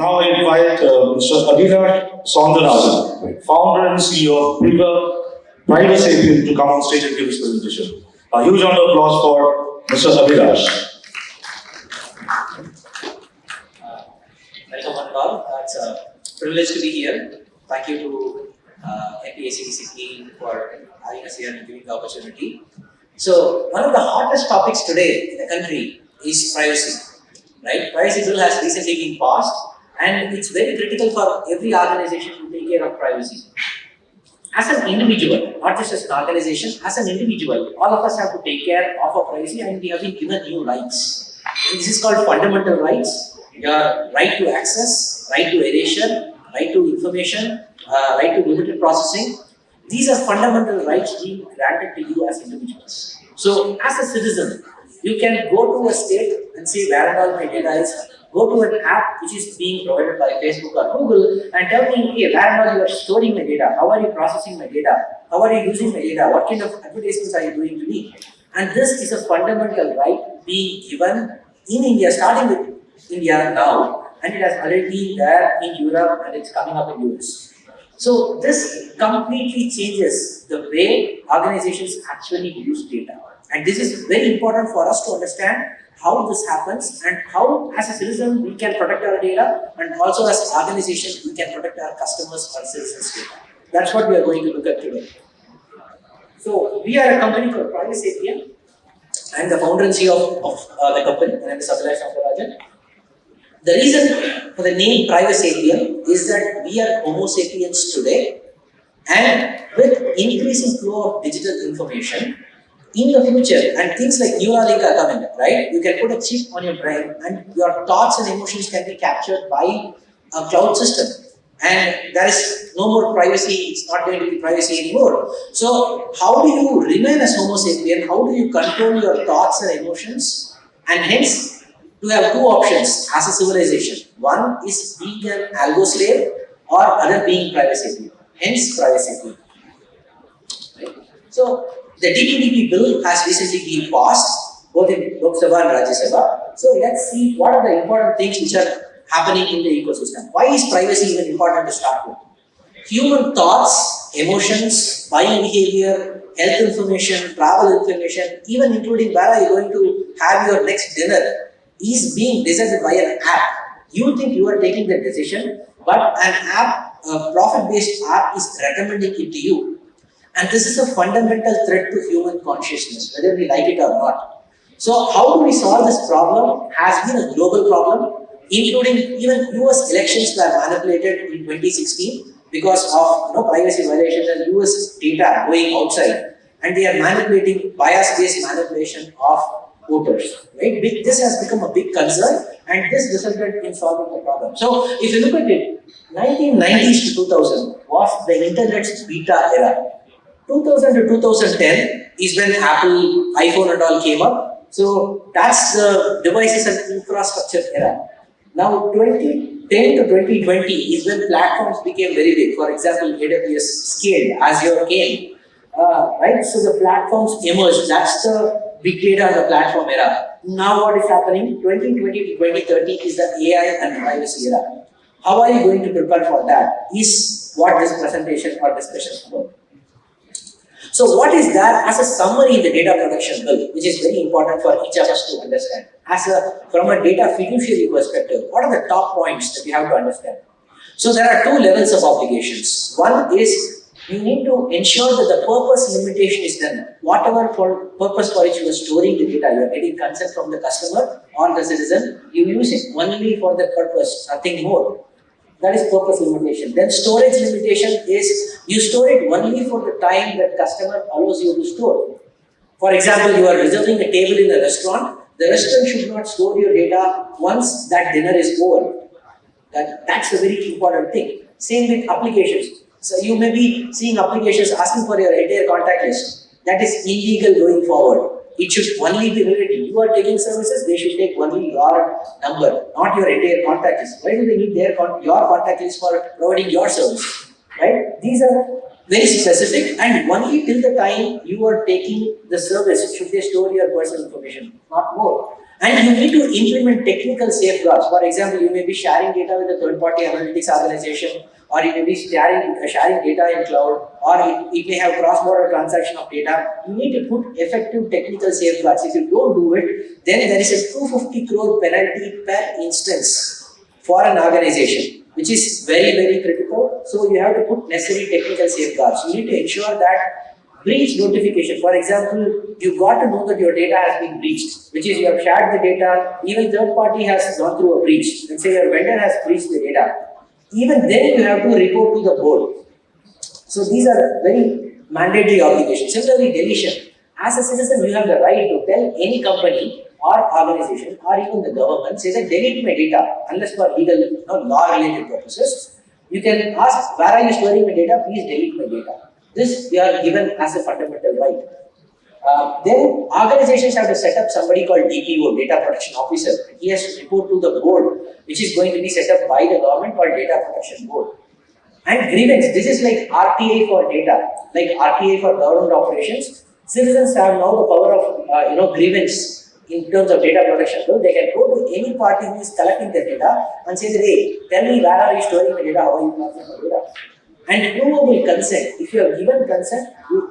Now I invite Mr. Abilash Soundararajan, founder and CEO of PrivaSapien, to come on stage and give his presentation. A huge round of applause for Mr. Abilash. Welcome on all. It's a privilege to be here. Thank you to APAC team for having us here and giving the opportunity. So, one of the hottest topics today in the country is privacy. Right? Privacy bill has recently been passed, and it's very critical for every organization to take care of privacy. As an individual, not just as an organization, as an individual, all of us have to take care of our privacy, and we have been given new rights. And this is called fundamental rights. Your right to access, right to erasure, right to information, right to limited processing. These are fundamental rights being granted to you as individuals. So, as a citizen, you can go to a state and say where and all my data is. Go to an app which is being provided by Facebook or Google and tell me, hey, where and all you are storing my data? How are you processing my data? How are you using my data? What kind of advertisements are you doing to me? And this is a fundamental right being given in India, starting with India now, and it has already been there in Europe and it's coming up in US. So this completely changes the way organizations actually use data. And this is very important for us to understand how this happens and how, as a citizen, we can protect our data, and also as an organization, we can protect our customers or citizens' data. That's what we are going to look at today. So, we are a company called PrivaSapien. I am the founder and CEO of the company. My name is Abilash Soundararajan. The reason for the name PrivaSapien is that we are Homo sapiens today, and with increasing flow of digital information, in the future, and things like Neuralink are coming, right? You can put a chip on your brain and your thoughts and emotions can be captured by a cloud system. And there is no more privacy, it's not going to be privacy anymore. So, how do you remain as Homo sapien? How do you control your thoughts and emotions? And hence, you have two options as a civilization. One is being an algo slave, or other being PrivaSapien. Hence, PrivaSapien. Right? So, the DPDP bill has recently been passed, both in Lok Sabha and Rajya Sabha. So let's see what are the important things which are happening in the ecosystem. Why is privacy even important to start with? Human thoughts, emotions, buying behavior, health information, travel information, even including where are you going to have your next dinner, is being decided by an app. You think you are taking the decision, but an app, a profit-based app, is recommending it to you. And this is a fundamental threat to human consciousness, whether we like it or not. So, how do we solve this problem has been a global problem, including even US elections were manipulated in 2016 because of privacy violations and US data going outside. And they are manipulating bias-based manipulation of voters. Right? This has become a big concern, and this resulted in solving the problem. So, if you look at it, 1990s to 2000 was the internet's beta era. 2000 to 2010 is when Apple, iPhone and all came up. So that's the devices and infrastructure era. Now 2010 to 2020 is when platforms became very big. For example, AWS scaled, Azure came. Right? So the platforms emerged. That's the big data and the platform era. Now what is happening? 2020 to 2030 is the AI and privacy era. How are you going to prepare for that? Is what this presentation or discussion is about. So what is that as a summary in the data protection bill, which is very important for each of us to understand. From a data fiduciary perspective, what are the top points that we have to understand? So there are two levels of obligations. One is you need to ensure that the purpose limitation is done. Whatever purpose for which you are storing the data, you are getting consent from the customer or the citizen, you use it only for the purpose, nothing more. That is purpose limitation. Then storage limitation is you store it only for the time that customer allows you to store. For example, you are reserving a table in a restaurant. The restaurant should not store your data once that dinner is over. That's a very important thing. Same with applications. So you may be seeing applications asking for your entire contact list. That is illegal going forward. It should only be related. You are taking services, they should take only your number, not your entire contact list. Why do they need your contact list for providing your service? Right? These are very specific, and only till the time you are taking the service should they store your personal information, not more. And you need to implement technical safeguards. For example, you may be sharing data with a third-party analytics organization, or you may be sharing data in cloud, or it may have cross-border transaction of data. You need to put effective technical safeguards. If you don't do it, then there is a 250 crore penalty per instance for an organization, which is very, very critical. So you have to put necessary technical safeguards. You need to ensure that breach notification. For example, you got to know that your data has been breached, which is you have shared the data, even third party has gone through a breach. Let's say your vendor has breached the data. Even then you have to report to the board. So these are very mandatory obligations. Similarly, deletion. As a citizen, you have the right to tell any company or organization or even the government, say that delete my data, unless for legal, law-related purposes. You can ask, where are you storing my data? Please delete my data. This we are given as a fundamental right. Then organizations have to set up somebody called DPO, Data Protection Officer. He has to report to the board, which is going to be set up by the government called Data Protection Board. And grievance, this is like RTA for data, like RTA for government operations. Citizens have now the power of grievance in terms of data protection. So they can go to any party who is collecting the data and say that, hey, tell me where are you storing the data, how are you collecting the data? And provable consent. If you have given consent,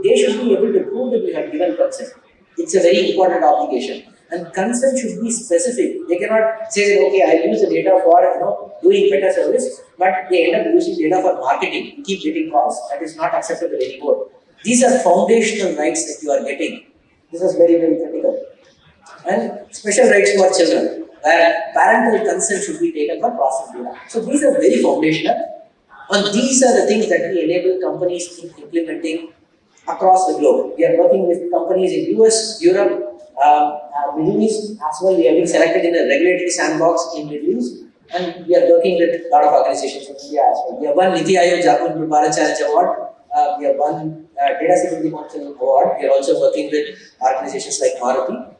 they should be able to prove that you have given consent. It's a very important obligation. And consent should be specific. They cannot say that, okay, I use the data for doing better service, but they end up using data for marketing, keep getting calls. That is not acceptable anymore. These are foundational rights that you are getting. This is very, very critical. And special rights for children, where parental consent should be taken for processing data. So these are very foundational. And these are the things that we enable companies in implementing across the globe. We are working with companies in US, Europe, Middle East as well. We have been selected in a regulatory sandbox in Middle East, and we are working with a lot of organizations in India as well. We have won Niti Aayog Japan Bharat Challenge Award. We have won Data Security Council Award. We are also working with organizations like Maruti.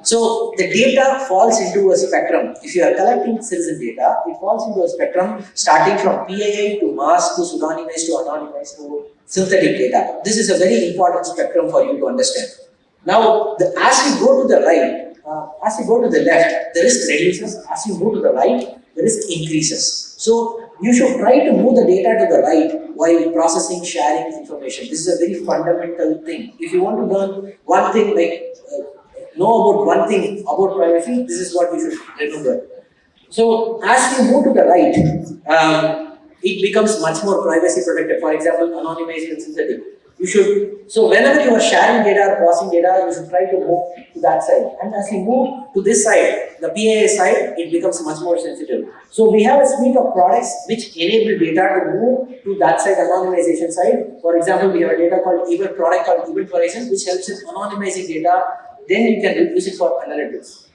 So the data falls into a spectrum. If you are collecting citizen data, it falls into a spectrum starting from PII to mass to pseudonymized to anonymized to synthetic data. This is a very important spectrum for you to understand. Now, as you go to the right, as you go to the left, the risk reduces. As you move to the right, the risk increases. So you should try to move the data to the right while processing, sharing information. This is a very fundamental thing. If you want to learn one thing like know about one thing about privacy, this is what you should remember. So as you move to the right, it becomes much more privacy protected. For example, anonymized and synthetic. So whenever you are sharing data or processing data, you should try to move to that side. And as you move to this side, the PII side, it becomes much more sensitive. So we have a suite of products which enable data to move to that side, anonymization side. For example, we have a product called Event Horizon, which helps in anonymizing data. Then you can use it for analytics.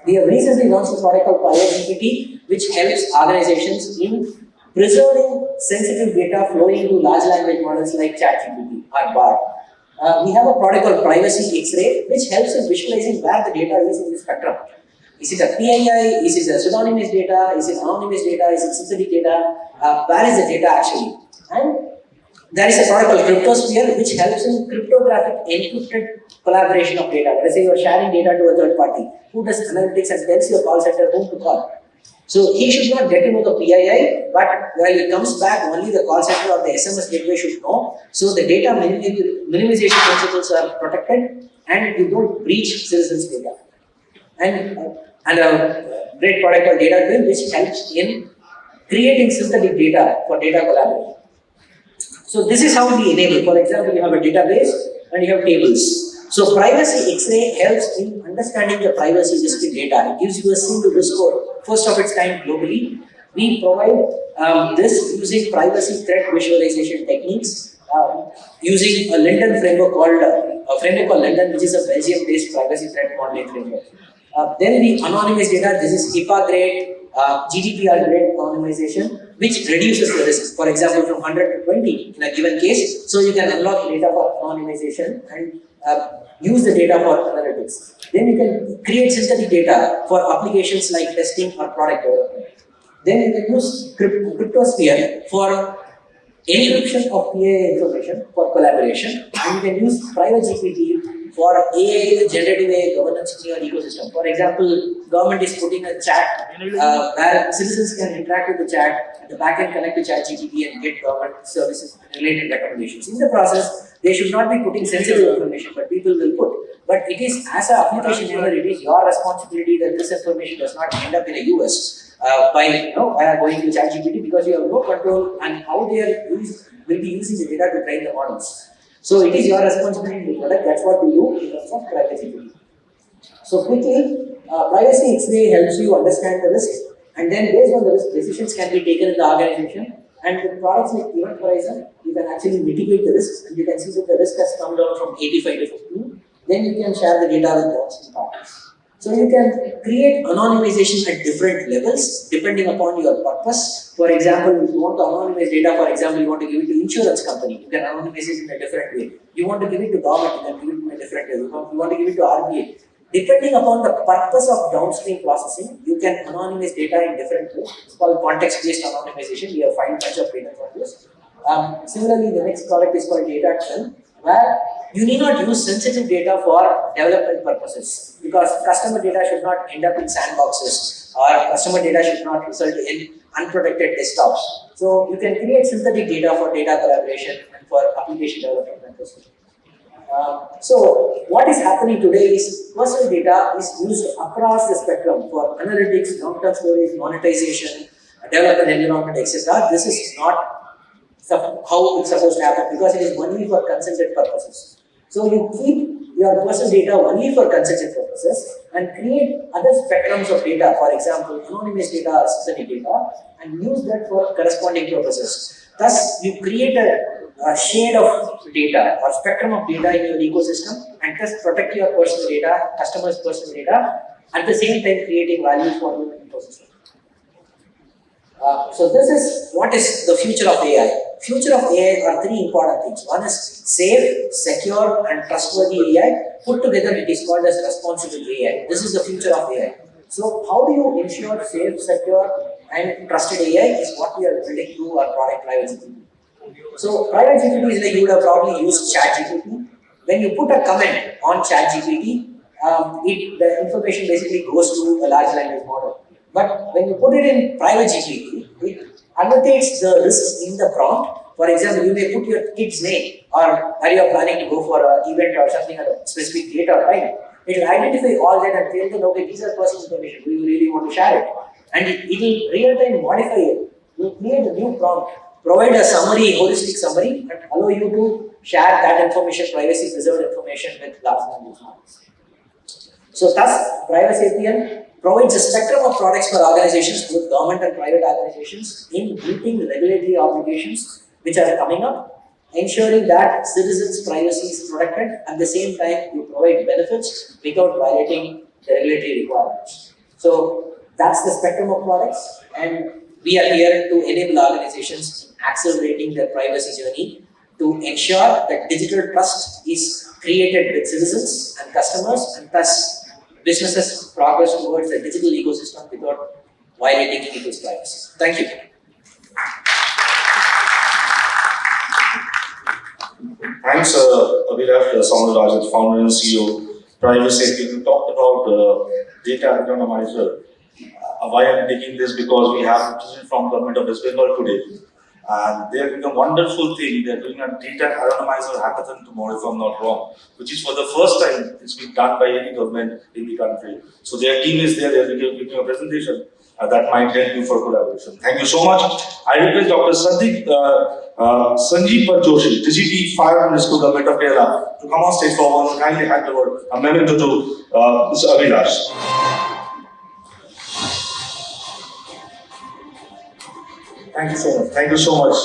We have recently launched a product called PrivaSapien, which helps organizations in preserving sensitive data flowing to large language models like ChatGPT or BART. We have a product called Privacy X-ray, which helps in visualizing where the data is in the spectrum. Is it a PII? Is it a pseudonymous data? Is it anonymous data? Is it synthetic data? Where is the data actually? And there is a product called Cryptosphere, which helps in cryptographic encrypted collaboration of data. Let's say you are sharing data to a third party who does analytics and tells your call center whom to call. So he should not get to know the PII, but when it comes back, only the call center or the SMS gateway should know. So the data minimization principles are protected, and you don't breach citizens' data. And a great product called Data Twin, which helps in creating synthetic data for data collaboration. So this is how we enable. For example, you have a database and you have tables. So Privacy X-ray helps in understanding the privacy risk in data. It gives you a single risk score, first of its kind globally. We provide this using privacy threat visualization techniques, using a London framework called London, which is a Belgium-based privacy threat modeling framework. Then the anonymous data. This is HIPAA grade, GDPR grade anonymization, which reduces the risk. For example, from 100 to 20 in a given case. So you can unlock data for anonymization and use the data for analytics. Then you can create synthetic data for applications like testing or product development. Then you can use Cryptosphere for encryption of PII information for collaboration. And you can use PrivaGPT for AI generative AI governance in your ecosystem. For example, government is putting a chat where citizens can interact with the chat and the backend connect to ChatGPT and get government services related recommendations. In the process, they should not be putting sensitive information, but people will put. But it is, as an application owner, it is your responsibility that this information does not end up in a US by going to ChatGPT, because you have no control on how they will be using the data to train the models. So it is your responsibility to protect. That's what we do in terms of privacy. So quickly, privacy X-ray helps you understand the risk, and then based on the risk, decisions can be taken in the organization. And with products like Event Horizon, you can actually mitigate the risks, and you can see that the risk has come down from 85 to 15. Then you can share the data with downstream partners. So you can create anonymization at different levels depending upon your purpose. For example, if you want to anonymize data, for example, you want to give it to insurance company, you can anonymize it in a different way. You want to give it to government, you can give it in a different way. You want to give it to RBA. Depending upon the purpose of downstream processing, you can anonymize data in different ways. It's called context-based anonymization. We have 5 bunch of data for this. Similarly, the next product is called Data 12, where you need not use sensitive data for development purposes, because customer data should not end up in sandboxes, or customer data should not result in unprotected desktops. So you can create synthetic data for data collaboration and for application development purposes. So what is happening today is personal data is used across the spectrum for analytics, long-term storage, monetization, development environment, etc. This is not how it's supposed to happen, because it is only for consented purposes. So you keep your personal data only for consented purposes and create other spectrums of data, for example, anonymous data or synthetic data, and use that for corresponding purposes. Thus, you create a shade of data or spectrum of data in your ecosystem, and thus protect your personal data, customers' personal data, at the same time creating value for your ecosystem. So this is what is the future of AI. Future of AI are 3 important things. One is safe, secure, and trustworthy AI. Put together, it is called as responsible AI. This is the future of AI. So how do you ensure safe, secure, and trusted AI is what we are building through our product PrivaSapien. So PrivaSapien is like you would have probably used ChatGPT. When you put a comment on ChatGPT, the information basically goes to a large language model. But when you put it in PrivaSapien, it annotates the risks in the prompt. For example, you may put your kid's name, or where you are planning to go for an event or something at a specific date or time. It will identify all that and tell them, okay, these are personal information. Do you really want to share it? And it will real time modify it. It will create a new prompt, provide a summary, holistic summary, and allow you to share that information, privacy preserved information with large language models. So thus, PrivaSapien provides a spectrum of products for organizations, both government and private organizations, in meeting regulatory obligations which are coming up, ensuring that citizens' privacy is protected. At the same time, you provide benefits without violating the regulatory requirements. So that's the spectrum of products, and we are here to enable organizations in accelerating their privacy journey to ensure that digital trust is created with citizens and customers, and thus businesses progress towards a digital ecosystem without violating people's privacy. Thank you. Thanks, Abilash Soundararajan, founder and CEO, PrivaSapien. You talked about data anonymizer. Why I'm taking this, because we have representatives from government of West Bengal today, and they are doing a wonderful thing. They are doing a data anonymizer hackathon tomorrow, if I'm not wrong, which is for the first time it's been done by any government in the country. So their team is there. They are giving a presentation that might help you for collaboration. Thank you so much. I request Dr. Sanjeev Joshi, DGP Fire Minister, Government of Kerala, to come on stage for one kindly hand over a memento to Mr. Abilash. Thank you so much. Thank you so much.